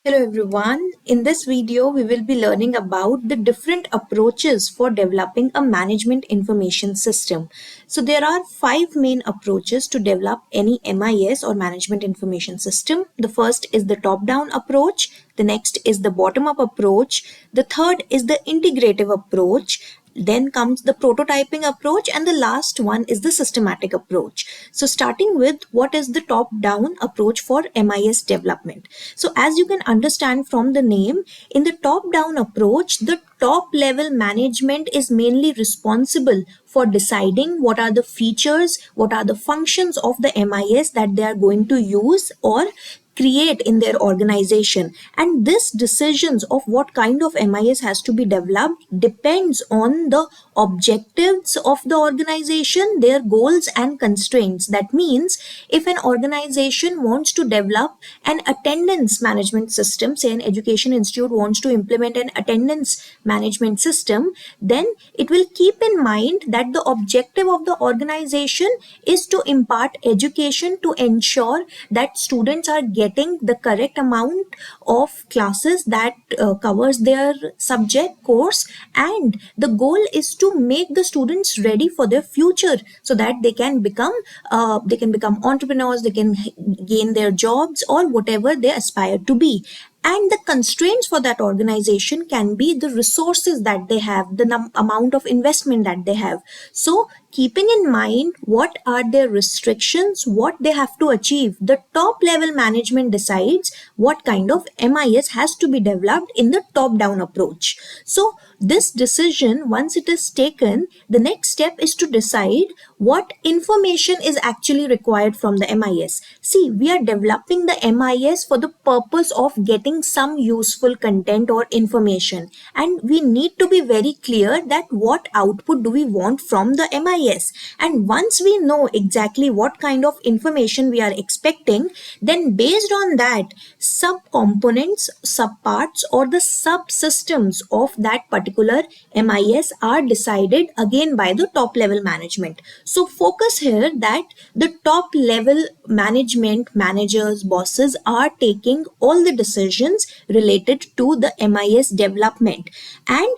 Hello everyone. In this video, we will be learning about the different approaches for developing a management information system. So there are 5 main approaches to develop any MIS or management information system. The first is the top-down approach. The next is the bottom-up approach. The third is the integrative approach. Then comes the prototyping approach, and the last one is the systematic approach. So starting with what is the top-down approach for MIS development. So as you can understand from the name, in the top-down approach, the top level management is mainly responsible for deciding what are the features, what are the functions of the MIS that they are going to use or create in their organization, and this decisions of what kind of MIS has to be developed depends on the objectives of the organization, their goals and constraints. That means if an organization wants to develop an attendance management system, say an education institute wants to implement an attendance management system, then it will keep in mind that the objective of the organization is to impart education to ensure that students are getting the correct amount of classes that covers their subject course, and the goal is to make the students ready for their future so that they can become entrepreneurs, they can gain their jobs or whatever they aspire to be. And the constraints for that organization can be the resources that they have, the amount of investment that they have. So keeping in mind what are their restrictions, what they have to achieve, the top level management decides what kind of MIS has to be developed in the top down approach. So this decision, once it is taken, the next step is to decide what information is actually required from the MIS. See, we are developing the MIS for the purpose of getting some useful content or information, and we need to be very clear that what output do we want from the MIS. And once we know exactly what kind of information we are expecting, then based on that, sub-components, sub-parts or the subsystems of that particular MIS are decided again by the top level management. So focus here that the top level management, managers, bosses are taking all the decisions related to the MIS development, and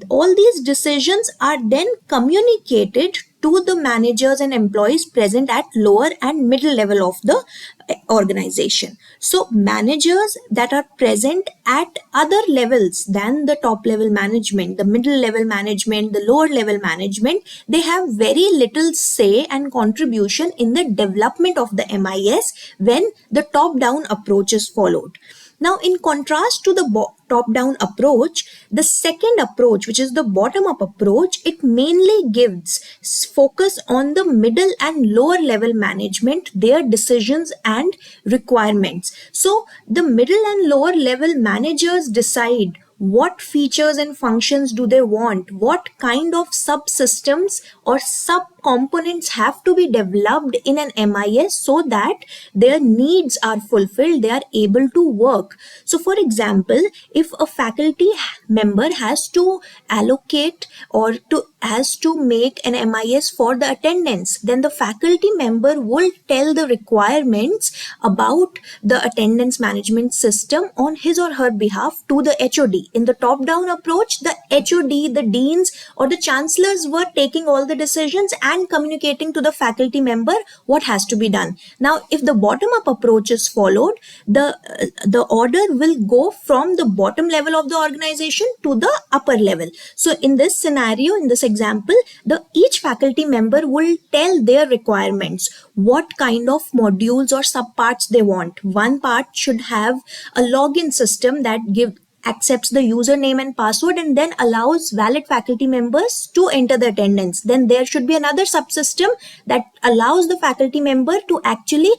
all these decisions are then communicated to the managers and employees present at lower and middle level of the organization. So managers that are present at other levels than the top level management, the middle level management, the lower level management, they have very little say and contribution in the development of the MIS when the top down approach is followed. Now, in contrast to the top-down approach, the second approach, which is the bottom-up approach, it mainly gives focus on the middle and lower level management, their decisions and requirements. So, the middle and lower level managers decide what features and functions do they want, what kind of subsystems or sub-components have to be developed in an MIS so that their needs are fulfilled, they are able to work. So for example, if a faculty member has to allocate or has to make an MIS for the attendance, then the faculty member will tell the requirements about the attendance management system on his or her behalf to the HOD. In the top-down approach, the HOD, the deans or the chancellors were taking all the decisions and communicating to the faculty member what has to be done. Now, if the bottom-up approach is followed, the order will go from the bottom level of the organization to the upper level. So in this scenario, in this example, each faculty member will tell their requirements, what kind of modules or subparts they want. One part should have a login system that accepts the username and password and then allows valid faculty members to enter the attendance. Then there should be another subsystem that allows the faculty member to actually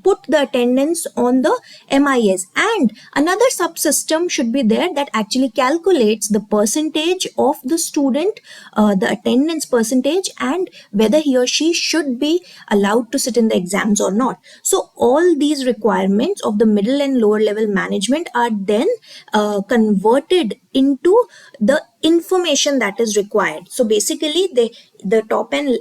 put the attendance on the MIS, and another subsystem should be there that actually calculates the percentage of the student, the attendance percentage, and whether he or she should be allowed to sit in the exams or not. So all these requirements of the middle and lower level management are then converted into the information that is required. So basically the top and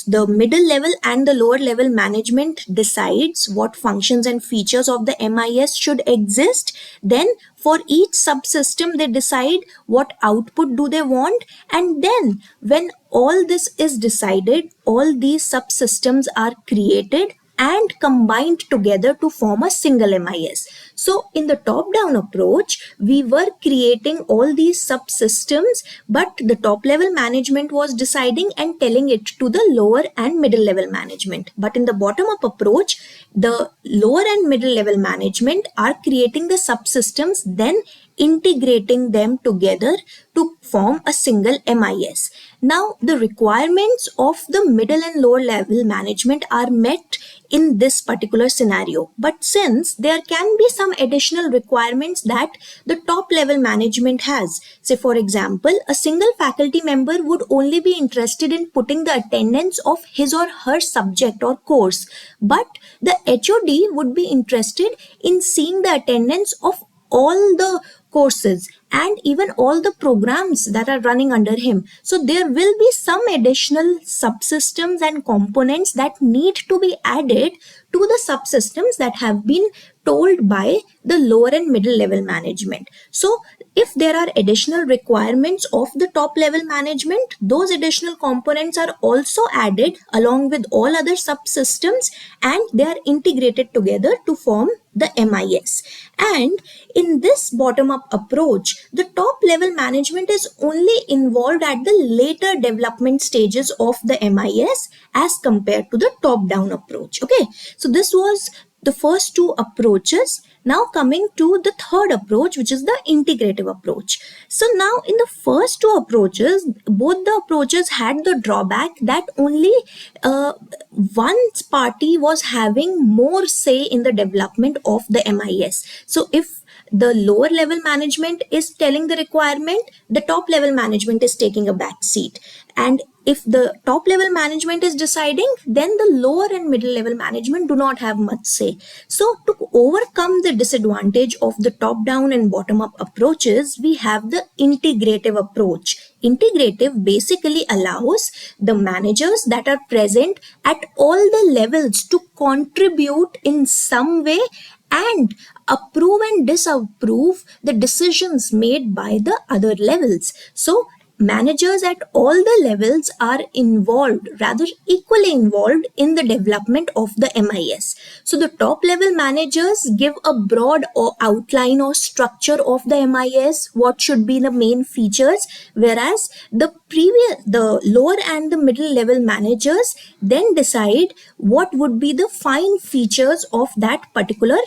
the middle level and the lower level management decides what functions and features of the MIS should exist. Then for each subsystem they decide what output do they want, and then when all this is decided, all these subsystems are created and combined together to form a single MIS. So in the top-down approach, we were creating all these subsystems, but the top level management was deciding and telling it to the lower and middle level management. But in the bottom-up approach, the lower and middle level management are creating the subsystems, then integrating them together to form a single MIS. Now, the requirements of the middle and lower level management are met in this particular scenario. But since there can be some additional requirements that the top level management has, say for example, a single faculty member would only be interested in putting the attendance of his or her subject or course, but the HOD would be interested in seeing the attendance of all the courses and even all the programs that are running under him. So there will be some additional subsystems and components that need to be added to the subsystems that have been told by the lower and middle level management. So if there are additional requirements of the top level management, those additional components are also added along with all other subsystems, and they are integrated together to form the MIS. And in this bottom-up approach, the top level management is only involved at the later development stages of the MIS as compared to the top-down approach. Okay, so this was the first two approaches. Now coming to the third approach, which is the integrative approach. So now in the first two approaches, both the approaches had the drawback that only one party was having more say in the development of the MIS. So if the lower level management is telling the requirement, the top level management is taking a back seat. And if the top level management is deciding, then the lower and middle level management do not have much say. So to overcome the disadvantage of the top down and bottom up approaches, we have the integrative approach. Integrative basically allows the managers that are present at all the levels to contribute in some way and approve and disapprove the decisions made by the other levels. So managers at all the levels are involved, rather equally involved in the development of the MIS. So the top level managers give a broad or outline or structure of the MIS, what should be the main features, whereas the lower and the middle level managers then decide what would be the fine features of that particular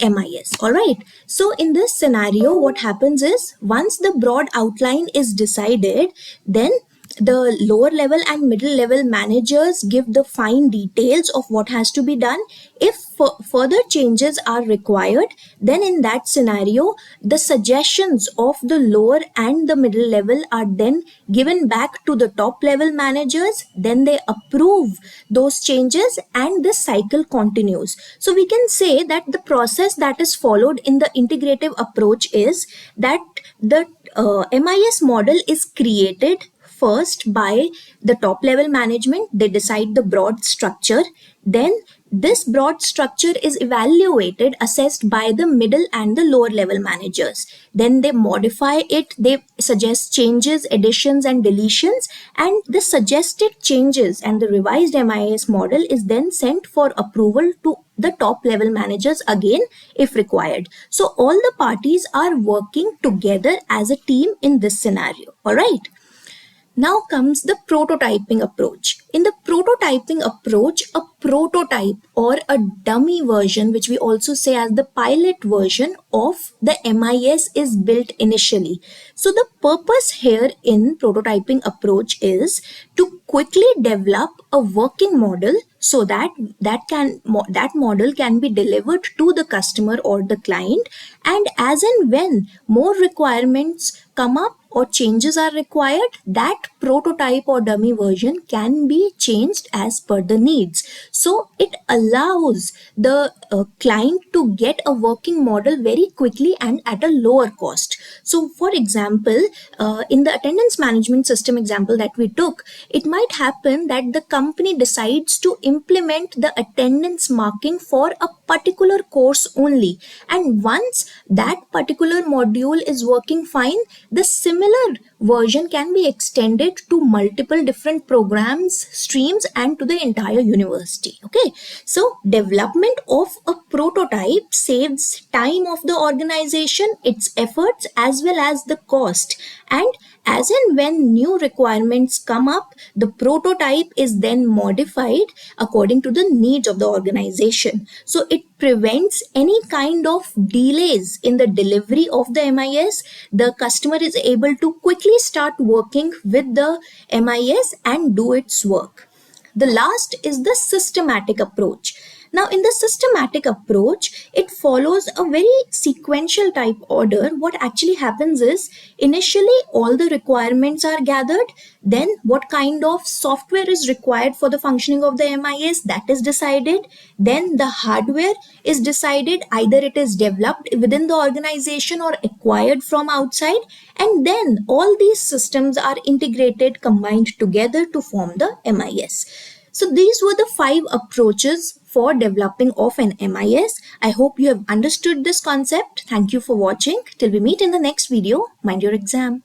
MIS. All right. So in this scenario, what happens is once the broad outline is decided, then the lower level and middle level managers give the fine details of what has to be done. If further changes are required, then in that scenario, the suggestions of the lower and the middle level are then given back to the top level managers. Then they approve those changes and this cycle continues. So we can say that the process that is followed in the integrative approach is that the MIS model is created first by the top level management. They decide the broad structure. Then this broad structure is evaluated, assessed by the middle and the lower level managers. Then they modify it. They suggest changes, additions and deletions, and the suggested changes and the revised MIS model is then sent for approval to the top level managers again if required. So all the parties are working together as a team in this scenario. All right. Now comes the prototyping approach. In the prototyping approach, a prototype or a dummy version, which we also say as the pilot version of the MIS, is built initially. So the purpose here in prototyping approach is to quickly develop a working model so that that model can be delivered to the customer or the client, and as and when more requirements come up or changes are required, that prototype or dummy version can be changed as per the needs. So it allows the client to get a working model very quickly and at a lower cost. So for example, in the attendance management system example that we took, it might happen that the company decides to implement the attendance marking for a particular course only, and once that particular module is working fine, the similar version can be extended to multiple different programs, streams, and to the entire university. Okay, so development of a prototype saves time of the organization, its efforts, as well as the cost. And as and when new requirements come up, the prototype is then modified according to the needs of the organization. So it prevents any kind of delays in the delivery of the MIS. The customer is able to quickly start working with the MIS and do its work. The last is the systematic approach. Now, in the systematic approach, it follows a very sequential type order. What actually happens is, initially all the requirements are gathered, then what kind of software is required for the functioning of the MIS, that is decided, then the hardware is decided, either it is developed within the organization or acquired from outside, and then all these systems are integrated, combined together to form the MIS. So these were the 5 approaches for developing of an MIS. I hope you have understood this concept. Thank you for watching. Till we meet in the next video, mind your exam.